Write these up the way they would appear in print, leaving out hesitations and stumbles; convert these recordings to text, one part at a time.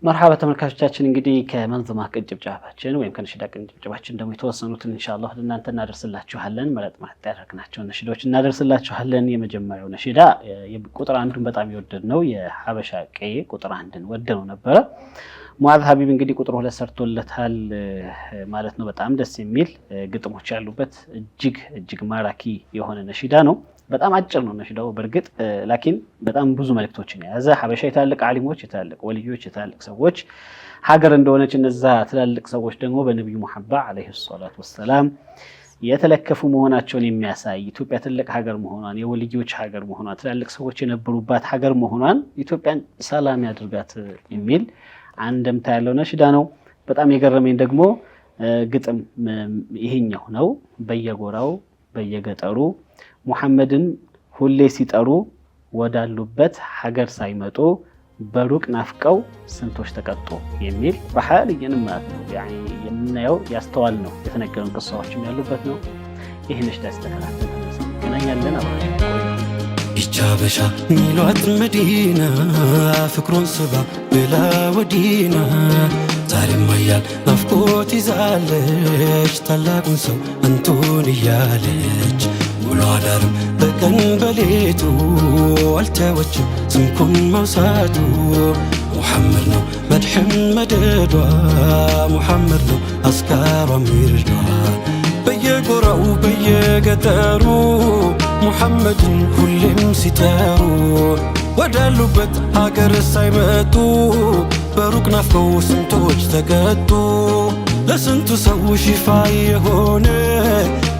مرحبا ተመልካቾቻችን እንግዲህ ከመንዙማ ቅንጭብጫባችን ወይም ከነሽዳ ቅንጭብጫባችን ደግሞ የተወሰኑትን ኢንሻአላህ ለእናንተ እናደርስላችኋለን ማለት ያደረግናቸው ነሽዶች እናደርስላችኋለን የመጀመሪያው ነሽዳ ቁጥር 1ን በጣም ይወደድነው የሐበሻ ቀይ ቁጥር 1ን ወደነው ነበር ሙአዝ ሀቢብ እንግዲህ ቁጥር 2 ሰርቶለታል ማለት ነው በጣም ደስ የሚል ግጥሞች ያሉበት እጅግ ማራኪ የሆነ ነሽዳ ነው በጣም አጭር ነው ነሽዳው በርግጥ ላኪን በጣም ብዙ መልእክቶችን ያዘ ሐበሻ የታለቅ ዓሊሞች የታለቅ ወልዮች የታለቅ ሰዎች ሀገር እንደሆነች እነዛ ትላልቅ ሰዎች ደግሞ በነብዩ መሐመድ አለይሂ ሰላቱ ወሰለም የተለከፉ መሆናቸውን የሚያሳይ ኢትዮጵያ ትልቅ ሀገር መሆኗን የወልዮች ሀገር መሆኗን ትላልቅ ሰዎች የነበሩባት ሀገር መሆኗን ኢትዮጵያን ሰላም ያድርጋት የሚል አንደምታ ያለው ነሽዳ ነው በጣም የገረመኝ ደግሞ ግጥም ይሄኛው ነው በየጎራው በየገጠሩ ሙሐመድን ሁሌ ሲጠሩ ወዳሉበት ሀገር ሳይመጡ በሩቅ ናፍቀው ስንቶች ተቀጡ የሚል በሐልየን ማለት ነው يعني የምናየው ያስተዋል ነው የተነገሩን ቅሳዎችም ያሉበት ነው ይሄንሽ ደስተከላተን ገናኛለን አብራችሁ ኢጃበሻ ሚሏት መዲና ፍቅሩን ስባ ብላ ወዲና ዛሬም አያል ናፍቆት ይዛለች ታላቁን ሰው እንቱን እያለች ውሎ አዳርም በቀን በሌቱ አልተወችም ስምኩም መውሳቱ ሙሐመድ ነው መድሕም መደዷ ሙሐመድ ነው አስካሯ ሚርዷ በየጎራው በየገጠሩ ሙሐመድን ሁሌም ሲጠሩ ወዳሉበት ሀገር ሳይመጡ በሩቅ ናፍቀው ስንቶች ተቀጡ ለስንቱ ሰው ሽፋ የሆነ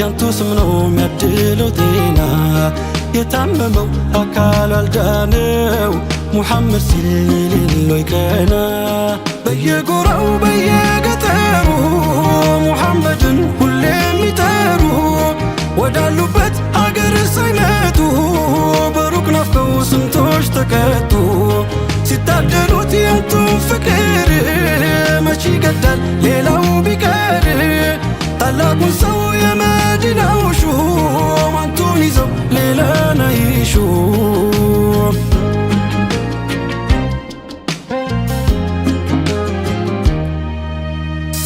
ያንቱ ስም ነው የሚያድለው ጤና የታመመው አካል አልዳነው ሙሐመድ ሲል ሎይ ቀና በየጎራው በየገጠሩ ሙሐመድን ሁሌም ይጠሩ ወዳሉበት ሀገር ሳይመጡ በሩቅ ናፍቀው ስንቶች ተቀጡ ሲታደሉት ያንቱን ፍቅር መች ይገዳል ሌላው ቢቀር ታላቁን ሰው የመዲናው ሹም አንቱን ይዘው ሌላን አይሹም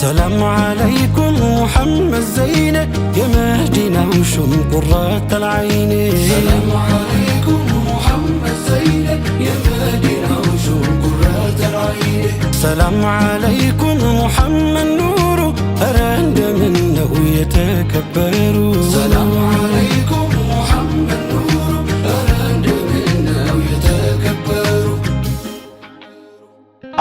ሰላም ዓለይኩም ሙሐመድ ዘይነ የመዲናው ሹም ቁረተ العين ሰላም ዓለይኩም ሙሐመድ ዘይነ የመዲናው ሹም ቁረተ العين ሰላም ዓለይኩም ሙሐመድ ኑሩ ኧረ እንደምነው የተከበሩ ሰላም ዓለይኩም ሙሐመድ ኑሩ ኧረ እንደምነው የተከበሩ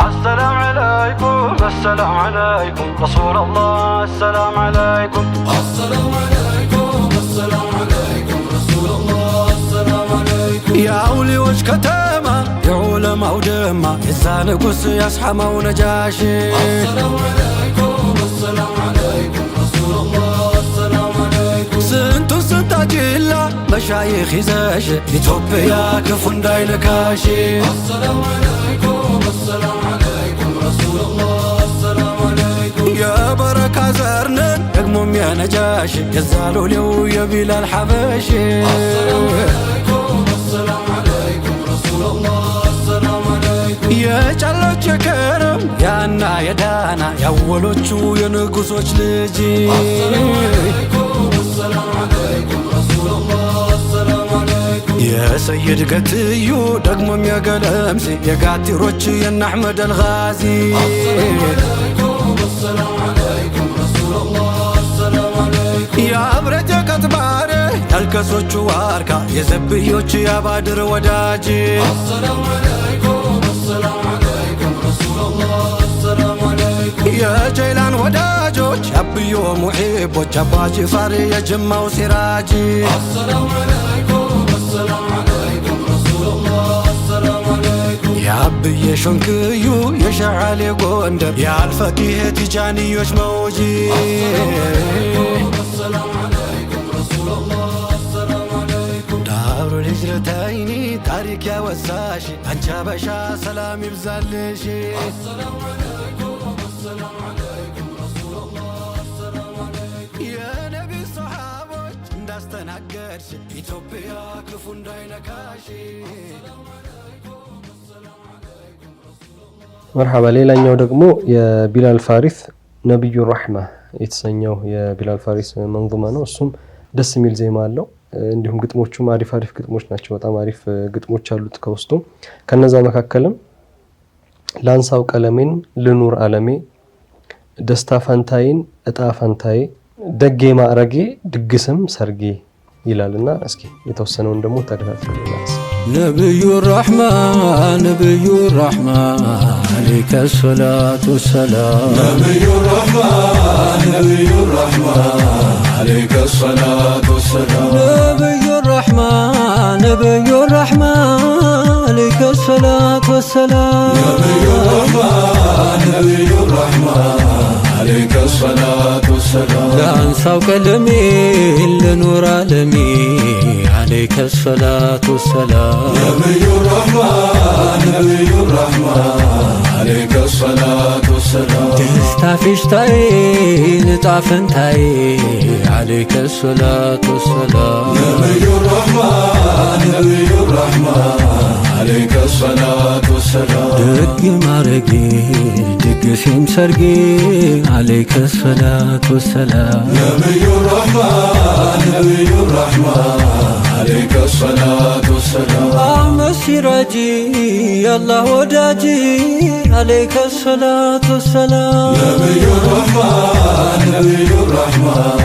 السلام عليكم السلام عليكم رسول الله السلام عليكم السلام عليكم السلام عليكم رسول الله السلام عليكم يا أولي وجه كتامة يا علماء ودماء يزانقوس يصحما ونجاشي السلام عليكم السلام عليكم رسول الله السلام عليكم سنتو سنتاجيلا مشايخ يزاشي إثيوبيا كفون داينكاشي السلام عليكم السلام عليكم رسول الله السلام عليكم يا بركة زرنا نجمهم يا نجاشي يزالوا ليو يا بلال حبشي السلام عليكم السلام عليكم رسول الله السلام عليكم يا جلوش يا كرم يا أنا يا دانا يا ولوشو يا نقصوش لجي السلام عليكم السلام عليكم رسول الله السلام عليكم يا سيد قتيو دقمم يا قلمسي يا قاتي روتشي يا أحمد الغازي السلام عليكم السلام عليكم رسول الله السلام عليكم يا أبرد يا كتباري يا الكسوتش واركا يا زبيوتش يا بادر وداجي السلام عليكم السلام عليكم رسول الله السلام عليكم يا جيلان وداجوش يا بيو محبوش يا باجي فاري يا جمع وسراجي السلام عليكم السلام عليكم رسول الله السلام عليكم يا بي شنكيو يا شعالي قندر يا الفقيه تجاني يوش موجي السلام عليكم رسول الله السلام عليكم دار الهجرتيني تاريك يا وساشي أنجابشا سلام يبزالشي السلام عليكم السلام عليكم رسول الله السلام عليكم يا نبي صحابه እንዳስተናገድሽ ኢትዮጵያ ክፉ እንዳይነካሽ السلام عليكم السلام عليكم رسول الله مرحبا ሌላኛው ደግሞ የቢላል ፋሪስ ነብዩ ረህማ የተሰኘው የቢላል ፋሪስ መንዙማ ነው። እሱም ደስ የሚል ዜማ አለው። እንዲሁም ግጥሞቹም አሪፍ ግጥሞች ናቸው። በጣም አሪፍ ግጥሞች አሉት ከውስጡ። ከነዛ መካከልም ላንሳው ቀለሜን ልኑር ዓለሜ ደስታ ፈንታይን እጣ ፈንታይ ደጌ ማዕረጌ ድግስም ሰርጌ ይላልና እስኪ የተወሰነውን ደግሞ ተከታተሉልኝ። نبي الرحمن عليك الصلاة والسلام نبي الرحمن عليك الصلاة والسلام نبي الرحمن عليك الصلاة والسلام نبي الرحمن عليك الصلاة والسلام لا أنسى كلمي لنور عالمي عليك الصلاة والسلام نبي الرحمن عليك الصلاة والسلام تستافشتاي نطافنتاي عليك الصلاة والسلام نبي الرحمن عليك الصلاة والسلام دق مارقي دق سيم سرقي عليك الصلاة والسلام نبي الرحمن عليك الصلاة والسلام مسيراجي الله وداجي عليك الصلاة والسلام نبي الرحمن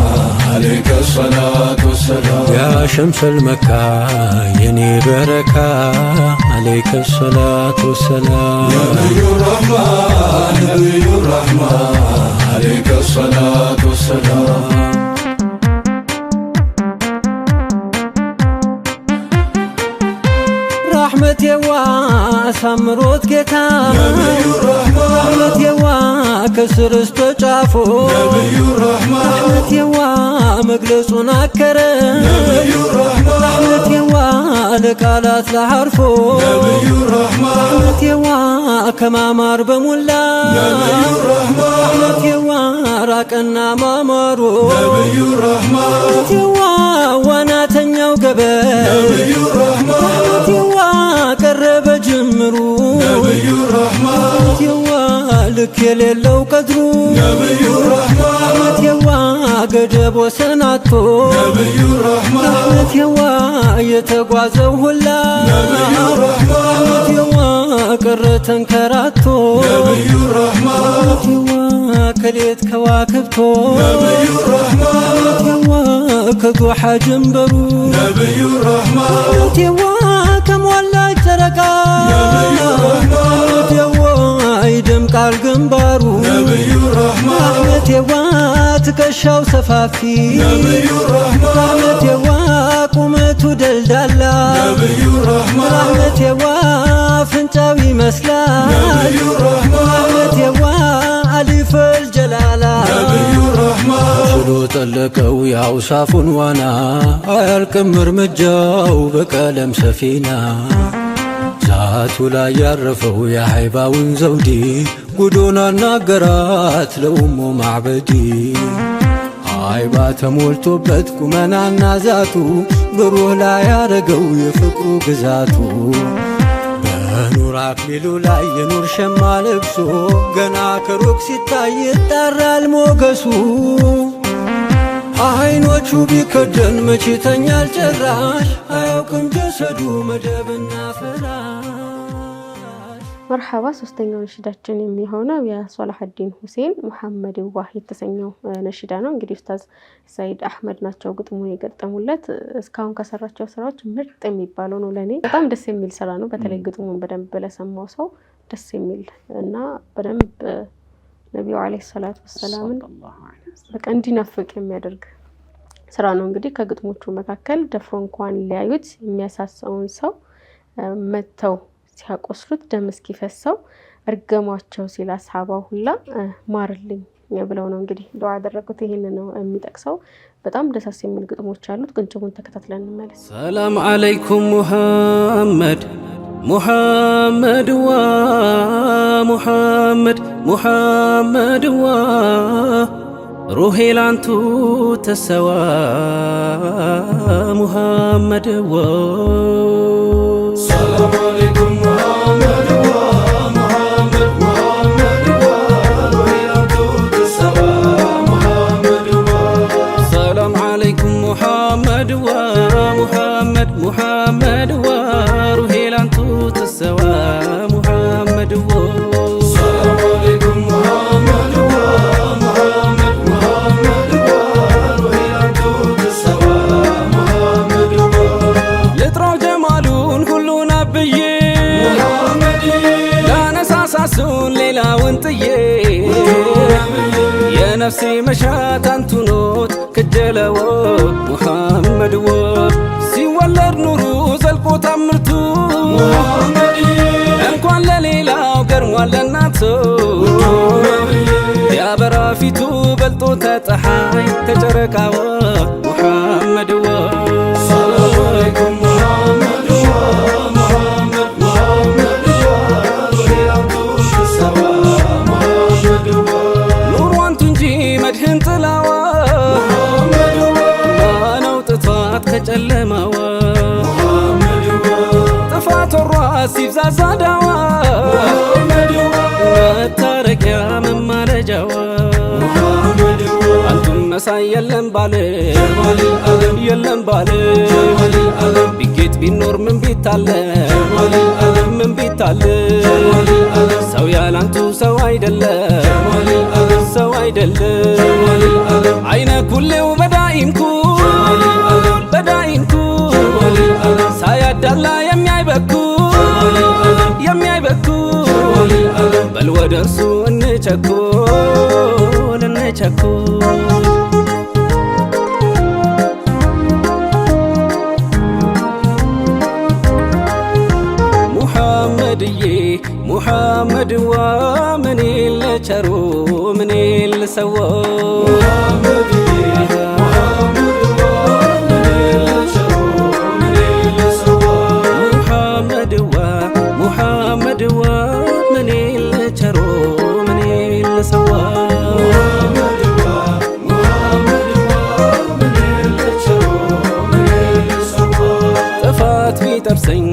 عليك الصلاة والسلام يا شمس المكة يني بركة عليك الصلاة والسلام نبي الرحمن عليك الصلاة والسلام رحمتي واسمروت كتا نبي الرحمن رحمتي وكسر استجافو نبي الرحمن رحمتي ومجلسنا كرم نبي الرحمن رحمتي ولقالات لحرفو نبي الرحمن رحمتي وكما مار بمولا نبي الرحمن رحمتي وراكنا مامارو نبي الرحمن رحمتي وانا تنيو قبل نبي الرحمن رحمتي قرب جمرو نبي الرحمن يوا لك يلو قدرو نبي الرحمن يوا قدب وسناتو نبي الرحمن يوا يتغازو هلا نبي الرحمن يوا قرتن كراتو نبي الرحمن يوا كليت كواكبتو نبي الرحمن يوا كضحى جنبرو نبي الرحمن يوا كم ولا تركا نبي الرحمن يدم قال جنبارو نبي الرحمن تكشاو سفافي نبي الرحمن قومتو دلدلا نبي الرحمن فنتاوي مسلا نبي الرحمن ألف الجلالة نبي الرحمن شروط لكو يا وصاف وانا عيالكم مرمجاو بكلم سفينة ذاتو لا يعرفو يا حيباون زودي قدونا النقرات لأمو معبدي عيبا تمولتو بدكو منعنا ذاتو بروح لا يارقو يفكرو قزاتو بنور عقليلو لا ينور شما لبسو قنا كروك ستا يتارى الموقسو አይኖቹ ቢከደን መቼ ተኛል ጭራሽ አያውቅም ጀሰዱ መደብና ፍራሽ። መርሐባ ሶስተኛው ነሽዳችን የሚሆነው የሶላሐዲን ሁሴን መሐመድ ዋህ የተሰኘው ነሽዳ ነው። እንግዲህ ኡስታዝ ሰይድ አህመድ ናቸው ግጥሙን የገጠሙለት። እስካሁን ከሰራቸው ስራዎች ምርጥ የሚባለው ነው ለኔ። በጣም ደስ የሚል ስራ ነው። በተለይ ግጥሙን በደንብ ለሰማው ሰው ደስ የሚል እና በደንብ ነብዩ አለይሂ ሰላቱ ወሰላም በቃ እንዲናፍቅ የሚያደርግ ስራ ነው። እንግዲህ ከግጥሞቹ መካከል ደፍሮ እንኳን ሊያዩት የሚያሳሳውን ሰው መተው ሲያቆስሉት ደም እስኪፈሰው እርገማቸው ሲል አስሐባው ሁላ ማርልኝ ብለው ነው እንግዲህ ዱዓ ያደረጉት። ይሄን ነው የሚጠቅሰው። በጣም ደሳስ የሚል ግጥሞች አሉት። ቅንጭቡን ተከታትለን እንመለስ። ሰላም አለይኩም ሙሐመድ ሙሐመድ ዋ ሙሐመድ ሙሐመድ ዋ ሩሄ ላንቱ ተሰዋ ሙሐመድ ዋ ሰላም አለይኩም ሙሐመድ ዋ ሙሐመድ ዋ ሲመሻት አንቱኖት ከጀለዎ ሙሐመድ ሲወለድ ኑሩ ዘልቆ ታምርቱ እንኳን ለሌላው ገርሟል ለናቱ ያበራ ፊቱ በልጦ ተፀሐይ ተጨረቃዎ ሙሐመድ ሰላም አለይኩም ሙሐመድ መድህን ጥላዋ ማነው ጥፋት ከጨለማዋ ጥፋት ወሯ ሲብዛዛ ዳዋ መታረቂያ መማለጃዋ አንቱም መሳይ የለም ባለ የለም ባለ ቢጌጥ ቢኖር ምን ቢታለ ምን ቢታለ ሰው ያላንቱ ሰው አይደለም ሰው አይደለም አይነ ኩሌው በዳኢምኩ በዳኢምኩ ሳያዳላ የሚያይበኩ የሚያይበኩ በል ወደ እርሱ እንቸኩል እንቸኩል ሙሐመድ ምን ለቸሩ ምን ለሰው ሙሐመድ ምን ለቸሩ ምን ለሰው ጥፋት ቢጠብሰኝ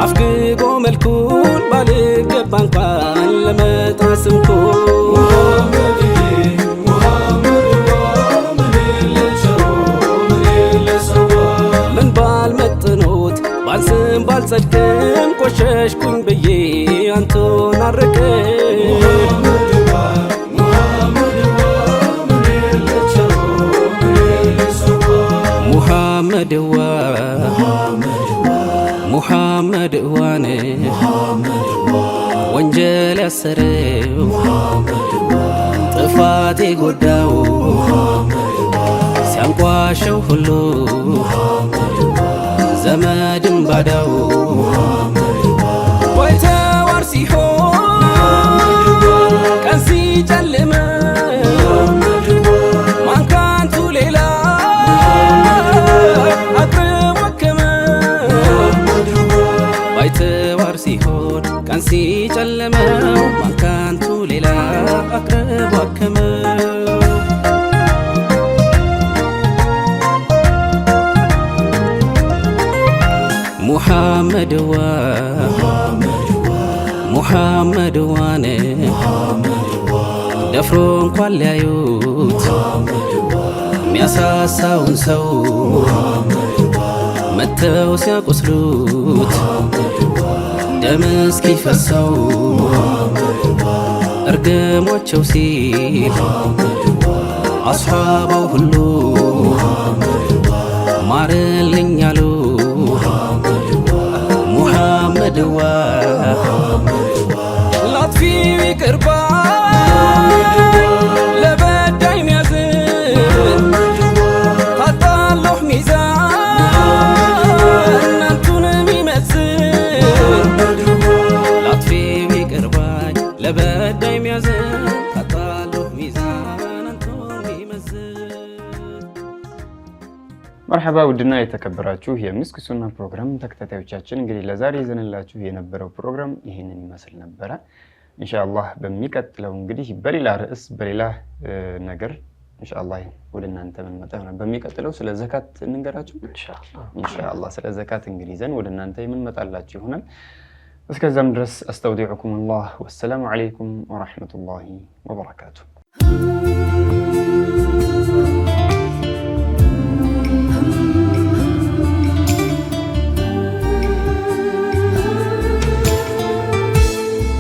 አፍግጎ መልኩን ባልገባ እንኳን ለመጥራት ስምኩ ምን ባልመጥኖት ባልስም ባልጸድቅም ቆሸሽኩኝ ብዬ አንቱን አረቀ ሙሐመድ ዋኔ ወንጀል ያሰረው ጥፋት የጎዳው ሲያንቋሸው ሁሉ ዘመድም ባዳው ባይተዋር ሲሆን ቀን ሲጨልም ማንካንቱ ሌላ ባይተዋር ሲሆን ቀን ሲጨልመው ማንካንቱ ሌላ አቅርቦ አከመው ሙሐመድ ዋኔ ደፍሮ እንኳን ሊያዩት የሚያሳሳውን ሰው መተው ሲያቆስሉት ደም እስኪፈሰው እርግሟቸው ሲል አስሓባው ሁሉ ማርልኝ አሉ ሙሐመድ ላጥፊው ይቅር ባይ ለበዳይ ሚያዝን ታጣለሁ ሚዛን እናንቱን ሚመስል ላጥፊው ይቅር ባይ ለበዳይ ሚያዝን ታጣለሁ ሚዛን አንቱን ሚመስል። መርሐባ ውድና የተከበራችሁ የምስክ ሱና ፕሮግራም ተከታታዮቻችን እንግዲህ ለዛሬ ይዘንላችሁ የነበረው ፕሮግራም ይሄንን ይመስል ነበረ። ኢንሻአላህ በሚቀጥለው እንግዲህ በሌላ ርዕስ በሌላ ነገር ኢንሻአላህ ወደ እናንተ እንመጣ ይሆናል። በሚቀጥለው ስለ ዘካት እንገራችሁ ኢንሻአላህ ስለ ዘካት እንግዲህ ይዘን ወደ እናንተ የምንመጣላችሁ ይሆናል። እስከዛም ድረስ አስተውዲዑኩሙላህ ወሰላሙ አለይኩም ወራህመቱላሂ ወበረካቱሁ።